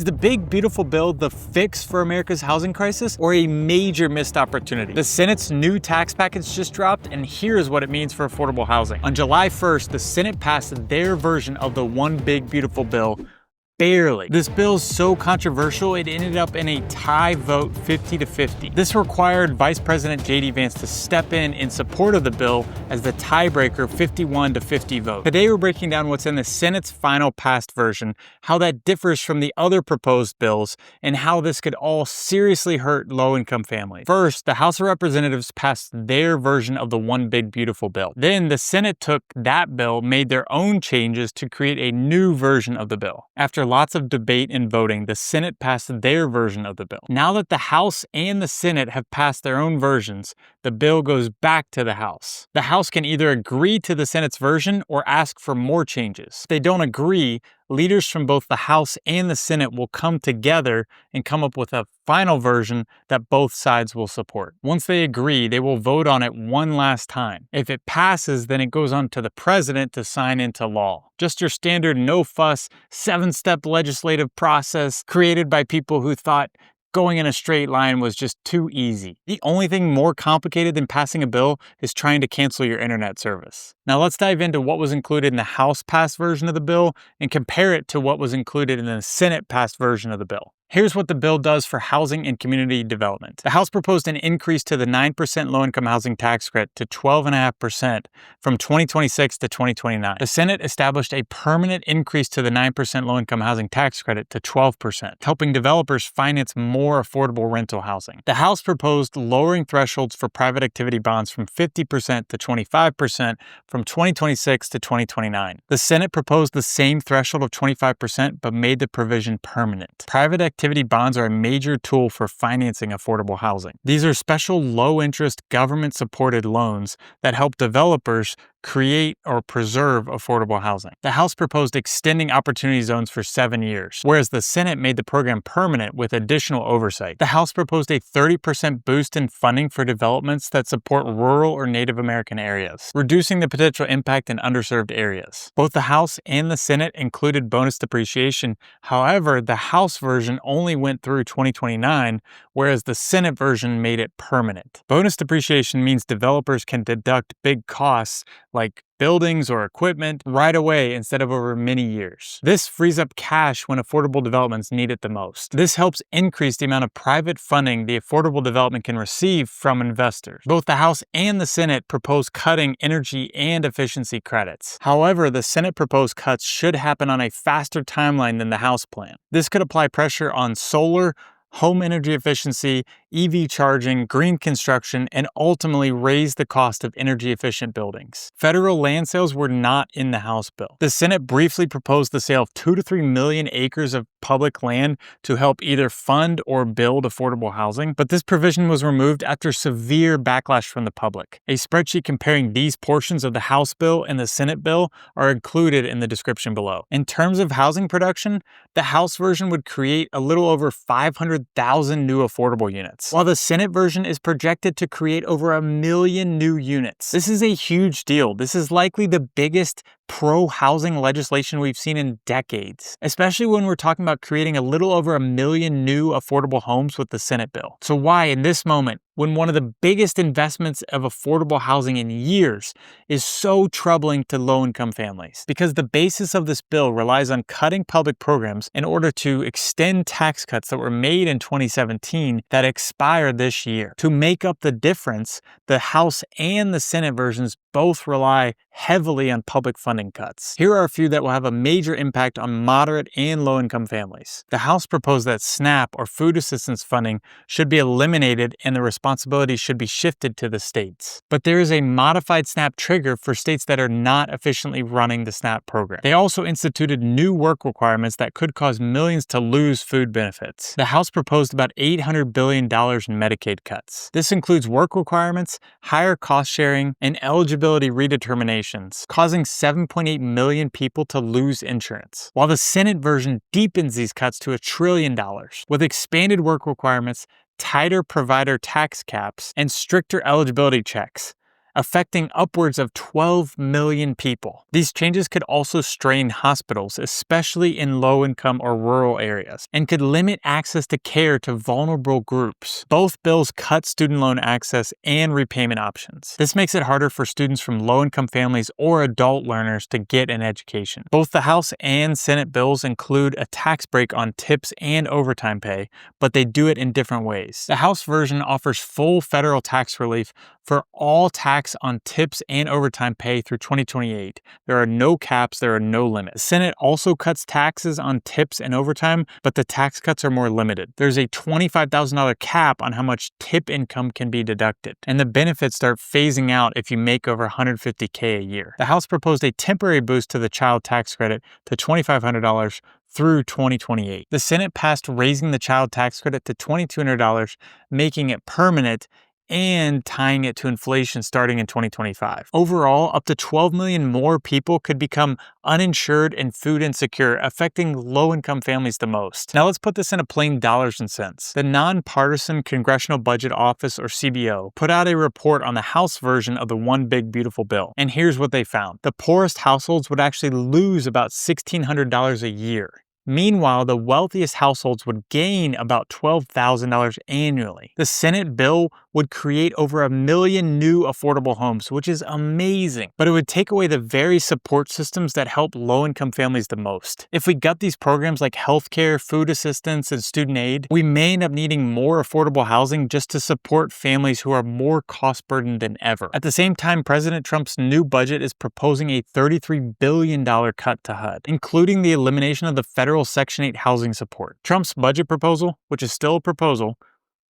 Is the big, beautiful bill the fix for America's housing crisis or a major missed opportunity? The Senate's new tax package just dropped, and here's what it means for affordable housing. On July 1st, the Senate passed their version of the One Big Beautiful Bill. Barely. This bill's so controversial, it ended up in a tie vote 50-50. This required Vice President J.D. Vance to step in support of the bill as the tiebreaker 51-50 vote. Today we're breaking down what's in the Senate's final passed version, how that differs from the other proposed bills, and how this could all seriously hurt low-income families. First, the House of Representatives passed their version of the One Big Beautiful Bill. Then the Senate took that bill, made their own changes to create a new version of the bill. After lots of debate and voting, the Senate passed their version of the bill. Now that the House and the Senate have passed their own versions, the bill goes back to the House. The House can either agree to the Senate's version or ask for more changes. If they don't agree, leaders from both the House and the Senate will come together and come up with a final version that both sides will support. Once they agree, they will vote on it one last time. If it passes, then it goes on to the president to sign into law. Just your standard no-fuss, 7-step legislative process created by people who thought going in a straight line was just too easy. The only thing more complicated than passing a bill is trying to cancel your internet service. Now let's dive into what was included in the House passed version of the bill and compare it to what was included in the Senate passed version of the bill. Here's what the bill does for housing and community development. The House proposed an increase to the 9% low-income housing tax credit to 12.5% from 2026 to 2029. The Senate established a permanent increase to the 9% low-income housing tax credit to 12%, helping developers finance more affordable rental housing. The House proposed lowering thresholds for private activity bonds from 50% to 25% from 2026 to 2029. The Senate proposed the same threshold of 25% but made the provision permanent. Private activity bonds are a major tool for financing affordable housing. These are special low-interest government-supported loans that help developers create or preserve affordable housing. The House proposed extending opportunity zones for 7 years, whereas the Senate made the program permanent with additional oversight. The House proposed a 30% boost in funding for developments that support rural or Native American areas, reducing the potential impact in underserved areas. Both the House and the Senate included bonus depreciation. However, the House version only went through 2029, whereas the Senate version made it permanent. Bonus depreciation means developers can deduct big costs like buildings or equipment right away instead of over many years. This frees up cash when affordable developments need it the most. This helps increase the amount of private funding the affordable development can receive from investors. Both the House and the Senate propose cutting energy and efficiency credits. However, the Senate proposed cuts should happen on a faster timeline than the House plan. This could apply pressure on solar, home energy efficiency, EV charging, green construction, and ultimately raise the cost of energy-efficient buildings. Federal land sales were not in the House bill. The Senate briefly proposed the sale of 2 to 3 million acres of public land to help either fund or build affordable housing, but this provision was removed after severe backlash from the public. A spreadsheet comparing these portions of the House bill and the Senate bill are included in the description below. In terms of housing production, the House version would create a little over 500,000 new affordable units, while the Senate version is projected to create over 1 million new units. This is a huge deal. This is likely the biggest pro-housing legislation we've seen in decades, especially when we're talking about creating a little over 1 million new affordable homes with the Senate bill. So why, in this moment, when one of the biggest investments of affordable housing in years is so troubling to low-income families? Because the basis of this bill relies on cutting public programs in order to extend tax cuts that were made in 2017 that expire this year. To make up the difference, the House and the Senate versions both rely heavily on public funding cuts. Here are a few that will have a major impact on moderate and low-income families. The House proposed that SNAP, or food assistance funding, should be eliminated and the responsibility should be shifted to the states. But there is a modified SNAP trigger for states that are not efficiently running the SNAP program. They also instituted new work requirements that could cause millions to lose food benefits. The House proposed about $800 billion in Medicaid cuts. This includes work requirements, higher cost sharing, and eligibility redeterminations, causing 7.8 million people to lose insurance. While the Senate version deepens these cuts to $1 trillion, with expanded work requirements, tighter provider tax caps, and stricter eligibility checks. affecting upwards of 12 million people. These changes could also strain hospitals, especially in low-income or rural areas, and could limit access to care to vulnerable groups. Both bills cut student loan access and repayment options. This makes it harder for students from low-income families or adult learners to get an education. Both the House and Senate bills include a tax break on tips and overtime pay, but they do it in different ways. The House version offers full federal tax relief for all tax on tips and overtime pay through 2028. There are no caps, there are no limits. The Senate also cuts taxes on tips and overtime, but the tax cuts are more limited. There's a $25,000 cap on how much tip income can be deducted, and the benefits start phasing out if you make over $150K a year. The House proposed a temporary boost to the child tax credit to $2,500 through 2028. The Senate passed raising the child tax credit to $2,200, making it permanent and tying it to inflation starting in 2025. Overall, up to 12 million more people could become uninsured and food insecure, affecting low-income families the most. Now let's put this in a plain dollars and cents. The Nonpartisan Congressional Budget Office, or CBO, put out a report on the House version of the One Big Beautiful Bill, and here's what they found. The poorest households would actually lose about $1,600 a year. Meanwhile, the wealthiest households would gain about $12,000 annually. The Senate bill would create over 1 million new affordable homes, which is amazing, but it would take away the very support systems that help low-income families the most. If we gut these programs like healthcare, food assistance, and student aid, we may end up needing more affordable housing just to support families who are more cost-burdened than ever. At the same time, President Trump's new budget is proposing a $33 billion cut to HUD, including the elimination of the federal Section 8 housing support. Trump's budget proposal, which is still a proposal,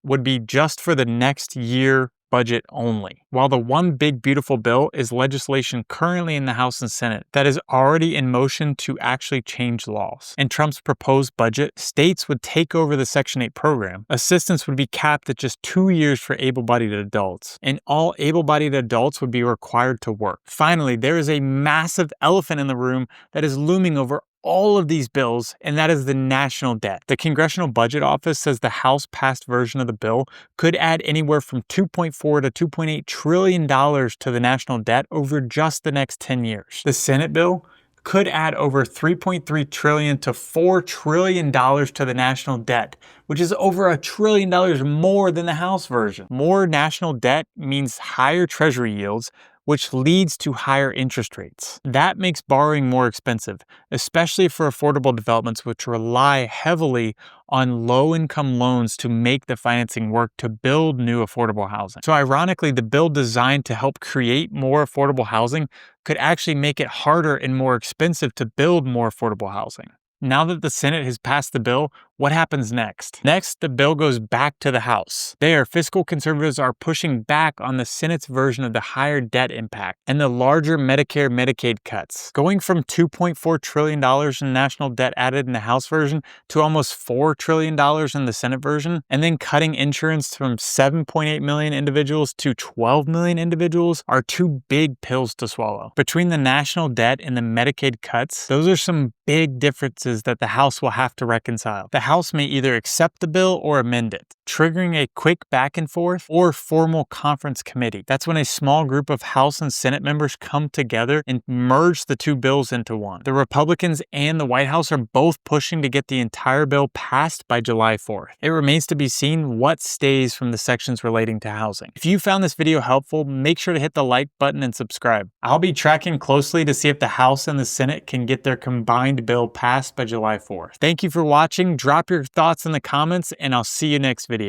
would be just for the next year budget only, while the One Big Beautiful Bill is legislation currently in the House and Senate that is already in motion to actually change laws. In Trump's proposed budget, states would take over the Section 8 program. Assistance would be capped at just 2 years for able-bodied adults, and all able-bodied adults would be required to work. Finally, there is a massive elephant in the room that is looming over all of these bills, and that is the national debt. The Congressional Budget Office says the House-passed version of the bill could add anywhere from $2.4 to $2.8 trillion to the national debt over just the next 10 years. The Senate bill could add over $3.3 trillion to $4 trillion to the national debt, which is over $1 trillion more than the House version. More national debt means higher Treasury yields, which leads to higher interest rates. That makes borrowing more expensive, especially for affordable developments which rely heavily on low-income loans to make the financing work to build new affordable housing. So ironically, the bill designed to help create more affordable housing could actually make it harder and more expensive to build more affordable housing. Now that the Senate has passed the bill, what happens next? Next, the bill goes back to the House. There, fiscal conservatives are pushing back on the Senate's version of the higher debt impact and the larger Medicare Medicaid cuts, going from $2.4 trillion in national debt added in the House version to almost $4 trillion in the Senate version, and then cutting insurance from 7.8 million individuals to 12 million individuals are two big pills to swallow. Between the national debt and the Medicaid cuts, those are some big differences that the House will have to reconcile. The House may either accept the bill or amend it, triggering a quick back and forth or formal conference committee. That's when a small group of House and Senate members come together and merge the two bills into one. The Republicans and the White House are both pushing to get the entire bill passed by July 4th. It remains to be seen what stays from the sections relating to housing. If you found this video helpful, make sure to hit the like button and subscribe. I'll be tracking closely to see if the House and the Senate can get their combined bill passed by July 4th. Thank you for watching. Drop your thoughts in the comments, and I'll see you next video.